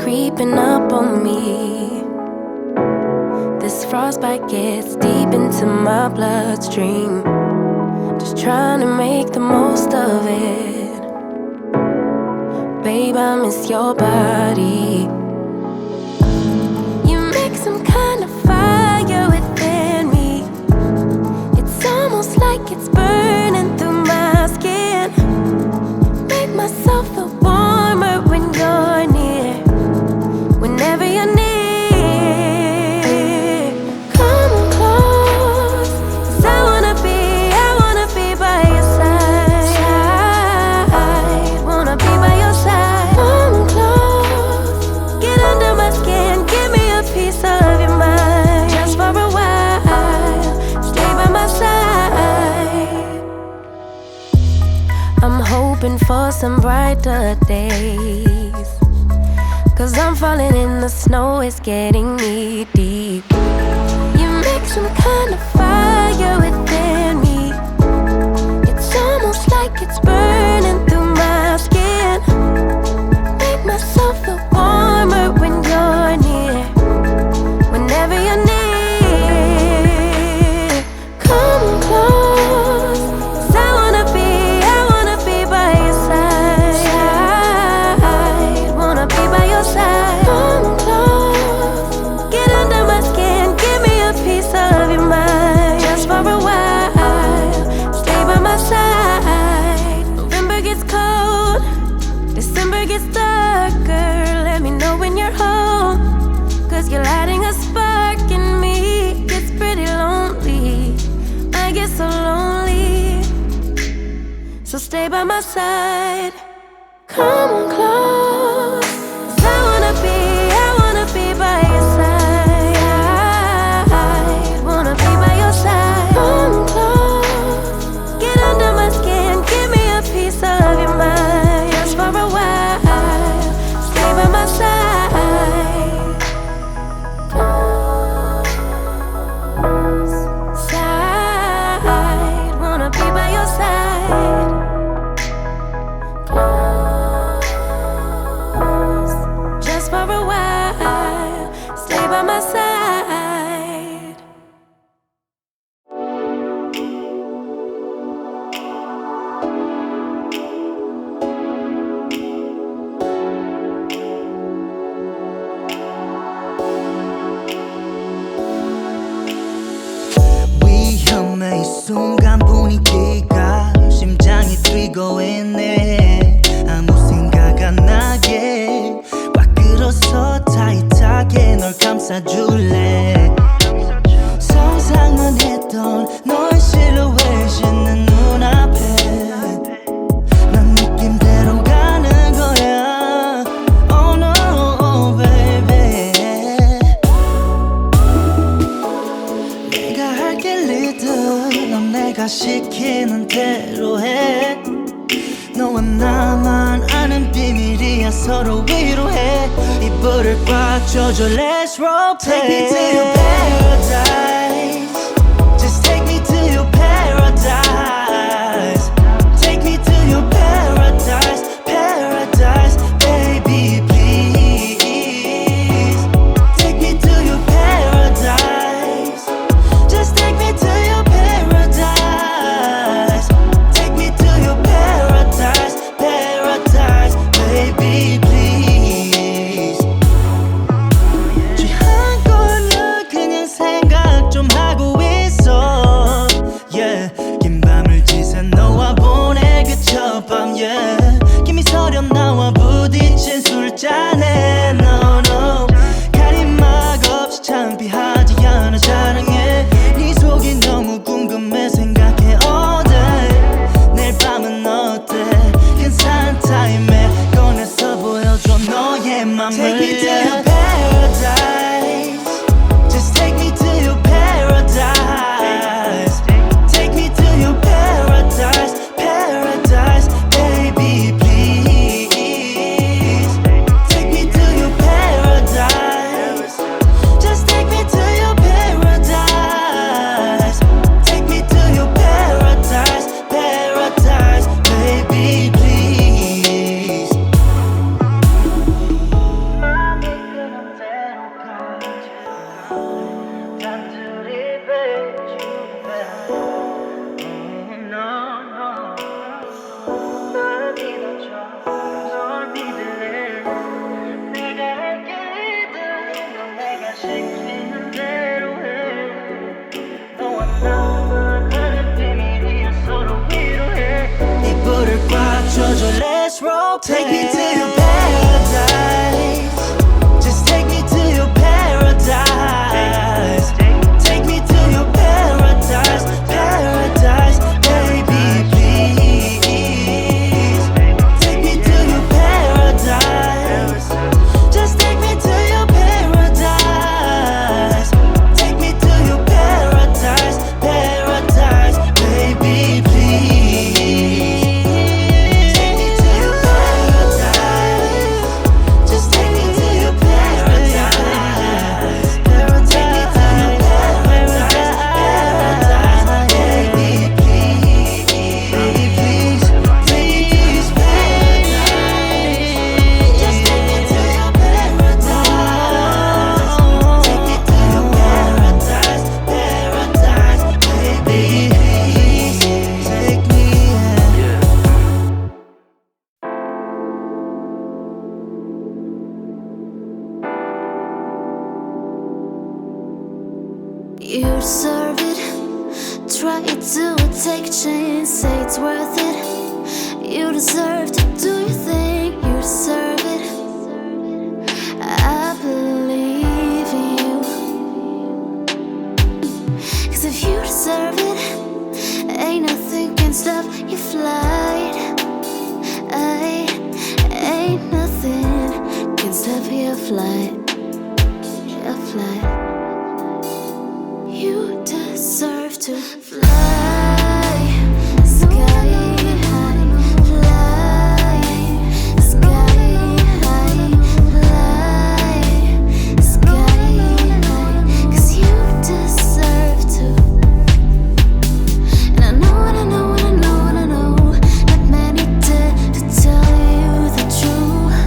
creeping up on me. This frostbite gets deep into my bloodstream. Just trying to make the most of it. Babe, I miss your body. You make some kind of fire within me. It's almost like it's burning through my skin. Make myself feel warmer when you're near. Whenever you're near, come on close, 'cause I wanna be by your side. Wanna be by your side. Come on close, get under my skin, give me a piece of your mind. Just for a while, stay by my side. I'm hoping for some brighter days, 'cause I'm falling in the snow, it's getting knee deep. You make some kind of fire within me. It's almost like it's burning through my skin. Make myself feel warmer when you're near. Whenever you're near, come on close, 'cause I wanna be by your side. Wanna be by your side. Come on close, get under my skin, give me a piece of your mind. Just for a while, stay by my side. November gets cold, December gets darker. Let me know when you're home, 'cause you're lighting a spark in me. Gets pretty lonely, I get so lonely. So stay by my side. Come on close, 'cause I wanna be by your side. Wanna be by your side. Come on close, get under my skin, give me a piece of your mind. Just for a while, stay by my side. Close, side, wanna be by your side. Close, just for a while, stay by my side. 위험해 이 순간 분위기가 심장이 뛰고 있네. 아무 생각 안 나게 꽉 끌어서 타이트하게 널 감싸줄래. 상상만 했던 너의 실루엣이 내 눈앞에. 난 느낌대로 가는 거야. Oh no baby. 내가 할게 리드, 넌 내가 시키는 대로 해. 너와 나만 아는 비밀이야, 서로 위로해. 이불을 꽉 쥐어줘, let's roll play. Take me to your paradise. Just take me to your paradise. Take me to your paradise, paradise, baby please. Take me to your paradise. Just take me to your paradise. Take me to your paradise, paradise, baby please. 취한 걸로 그냥 생각 들어줘 let's roll. Take me to your paradise. Just take me to your paradise. Take me to your paradise, paradise, baby, please. Take me to your paradise. Just take me to your paradise. Take me to your paradise, paradise, baby, please. Take me to your paradise. Just take me to your paradise. Take me to your paradise, paradise, baby, please. Baby, please, please, please. Just take me to your paradise. Take me to your paradise, paradise, baby, please. Take me, You deserve it. Try to take a chance, say it's worth it. You deserve to do your thing. You deserve it. I believe in you. 'Cause if you deserve it, ain't nothing can stop your flight. Ain't nothing can stop your flight. Your flight. You deserve to fly sky high, fly sky high, fly sky high. 'Cause you deserve to. And I know, and I know, and I know, and I know, not many dare to tell you the truth,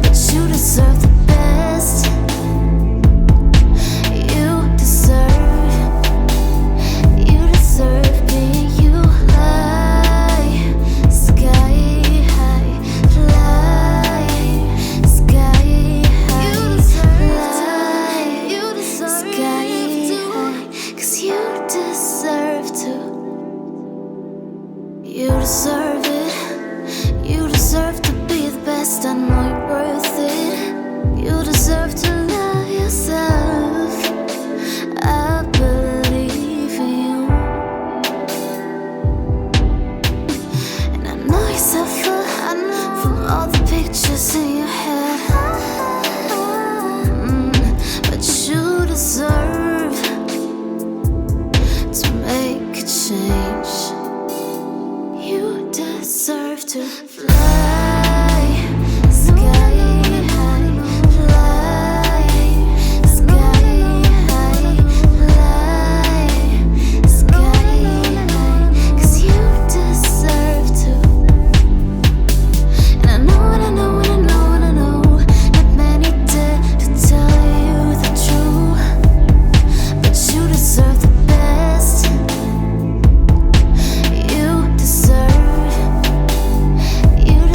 but you deserve the best. You deserve being you. Fly sky high, fly sky high, fly sky high. 'Cause you deserve to. You deserve it. You deserve to be the best. I know you're worth it. You deserve to love yourself. I believe in you. And I know you suffer from all the pictures in your head. But you deserve to make a change. You deserve to fly sky high, fly sky high, fly sky high. 'Cause you deserve to. And I know, and I know, and I know, and I know, not many dare to tell you the truth, but you deserve the best. You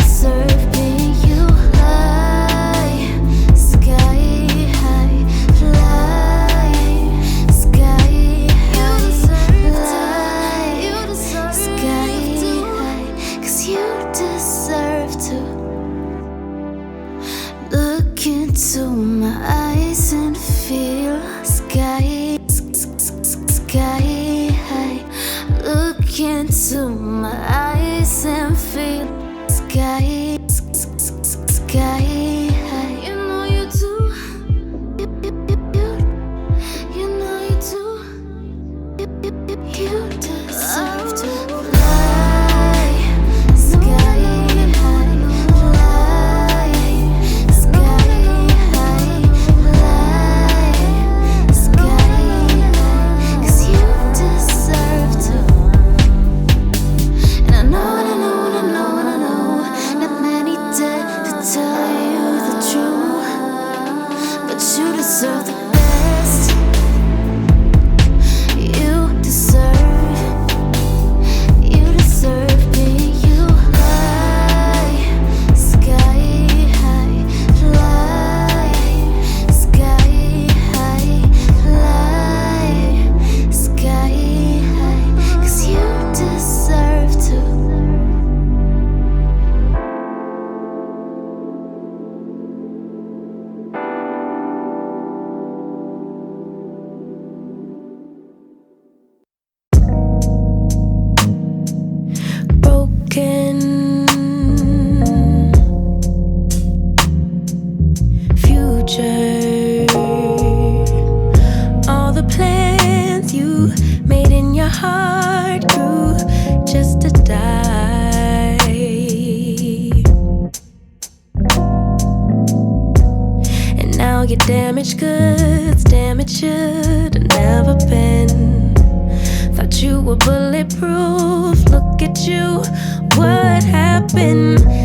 deserve being you. Fly sky high, fly sky high, fly sky high. 'Cause you deserve to. Look into my eyes and feel sky high. Look into my eyes and feel sky high. You know you do. You know you do. You deserve to fly sky high, fly sky high, fly sky high. 'Cause you deserve to. And I know, and I know, and I know, and I you, made in your heart grew just to die. And now you're damaged goods, damaged should have never been. Thought you were bulletproof, look at you, what happened?